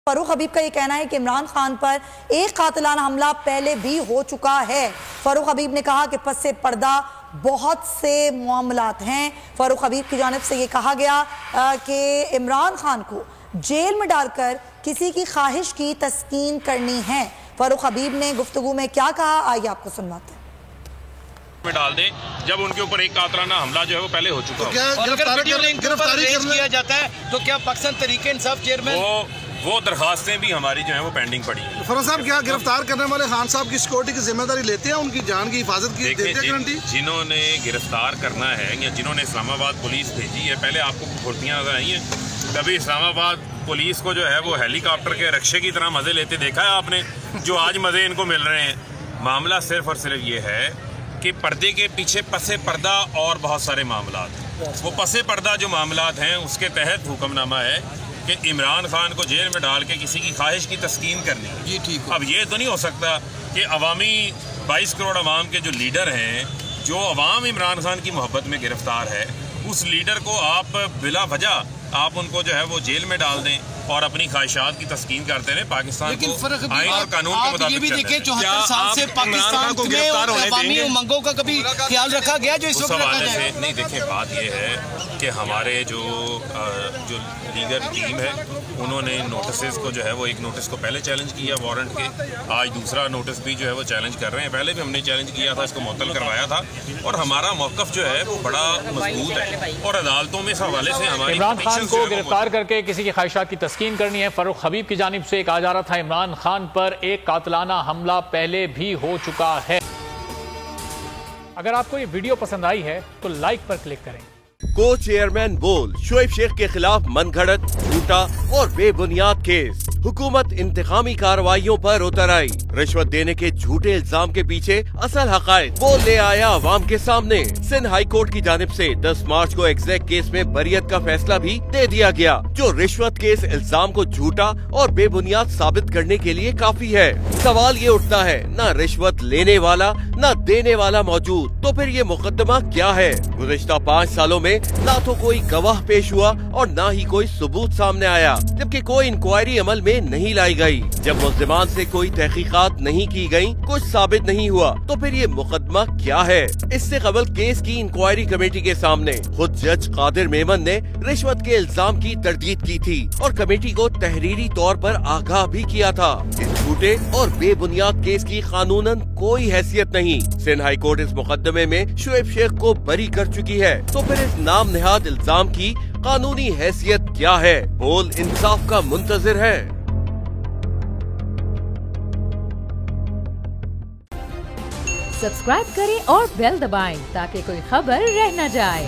फरूख हबीब का ये कहना है कि इमरान खान पर एक कातिलाना हमला पहले भी हो चुका है। फरूख हबीब ने कहा कि पस पर्दा बहुत से मामलात हैं। फरूख हबीब की जानिब से ये कहा गया कि इमरान खान को जेल में डालकर किसी की ख्वाहिश की तस्कीन करनी है। फरूख हबीब ने गुफ्तगू में क्या कहा, आइए आपको सुनवाते हैं। में डाल दें जब उनके ऊपर एक कातराना हमला जो है वो पहले हो चुका है। तो गिरफ्तारी किया जाता है तो क्या पाकिस्तान तहरीक इंसाफ चेयरमैन वो दरखास्तें भी हमारी जो है वो पेंडिंग पड़ी है। फरोज साहब, क्या गिरफ्तार करने वाले खान साहब की सिक्योरिटी की जिम्मेदारी लेते हैं, उनकी जान की हिफाजत की देते हैं गारंटी? जिन्होंने गिरफ्तार करना है या जिन्होंने इस्लामाबाद पुलिस भेजी है, पहले आपको फुर्तियाँ नजर आई हैं। कभी इस्लामाबाद पुलिस को जो है वो हेलीकॉप्टर के रक्षे की तरह मजे लेते देखा है आपने, जो आज मजे इनको मिल रहे हैं। मामला सिर्फ और सिर्फ ये है कि पर्दे के पीछे पसे पर्दा और बहुत सारे मामलात, वो पसे पर्दा जो मामलात हैं उसके तहत हुक्मनामा है कि इमरान खान को जेल में डाल के किसी की ख्वाहिश की तस्कीन करनी है। ये ठीक है। अब ये तो नहीं हो सकता कि अवामी 22 करोड़ अवाम के जो लीडर हैं, जो अवाम इमरान खान की मोहब्बत में गिरफ्तार है, उस लीडर को आप बिला वजह आप उनको जो है वो जेल में डाल दें और अपनी ख्वाहिशात की तस्कीन करते रहे। पाकिस्तान को आइन और कानून के मुताबिक ये भी देखें 74 साल से पाकिस्तान को गिरफ्तार होने देंगे, उमंगों का कभी ख्याल रखा गया जो इस वक्त रखा जाए? नहीं, देखिए बात ये है कि हमारे जो लीगल टीम है उन्होंने नोटिस को जो है वो एक नोटिस को पहले चैलेंज किया वारंट के, आज दूसरा नोटिस भी जो है वो चैलेंज कर रहे हैं। पहले भी हमने चैलेंज किया था, इसको मुअत्तल करवाया था और हमारा मौक़िफ़ जो है वो बड़ा मजबूत है और अदालतों में इस हवाले से हमारी इमरान खान को गिरफ्तार करके किसी की ख्वाहिशात की तस्कीन करनी है। फरूख हबीब की जानिब से कहा जा रहा था इमरान खान पर एक कातिलाना हमला पहले भी हो चुका है। अगर आपको ये वीडियो पसंद आई है तो लाइक पर क्लिक करें। को चेयरमैन बोल शोएब शेख के खिलाफ मनगढ़ंत, झूठा और बेबुनियाद केस। हुकूमत इंतकामी कार्रवाइयों पर उतर आई। रिश्वत देने के झूठे इल्जाम के पीछे असल हकायक वो ले आया अवाम के सामने। सिंध हाई कोर्ट की जानिब से 10 मार्च को एग्जैक्ट केस में बरियत का फैसला भी दे दिया गया, जो रिश्वत केस इल्जाम को झूठा और बेबुनियाद साबित करने के लिए काफी है। सवाल ये उठता है, न रिश्वत लेने वाला न देने वाला मौजूद, तो फिर ये मुकदमा क्या है? गुज़िश्ता 5 सालों में ना तो कोई गवाह पेश हुआ और ना ही कोई सबूत सामने आया, जबकि कोई इंक्वायरी अमल में नहीं लाई गई। जब मुल्ज़िमान से कोई तहकीकात नहीं की गई, कुछ साबित नहीं हुआ, तो फिर ये मुकदमा क्या है? इससे कबल केस की इंक्वायरी कमेटी के सामने खुद जज कादिर मेमन ने रिश्वत के इल्जाम की तरदीद की थी और कमेटी को तहरीरी तौर पर आगाह भी किया था। इस झूठे और बेबुनियाद केस की कानूनन कोई हैसियत नहीं। सिंध हाई कोर्ट इस मुकदमे में शोएब शेख को बरी कर चुकी है, तो फिर इस नाम नेहाद इल्जाम की कानूनी हैसियत क्या है? बोल इंसाफ का मुंतजिर है। सब्सक्राइब करें और बेल दबाएं ताकि कोई खबर रह न जाए।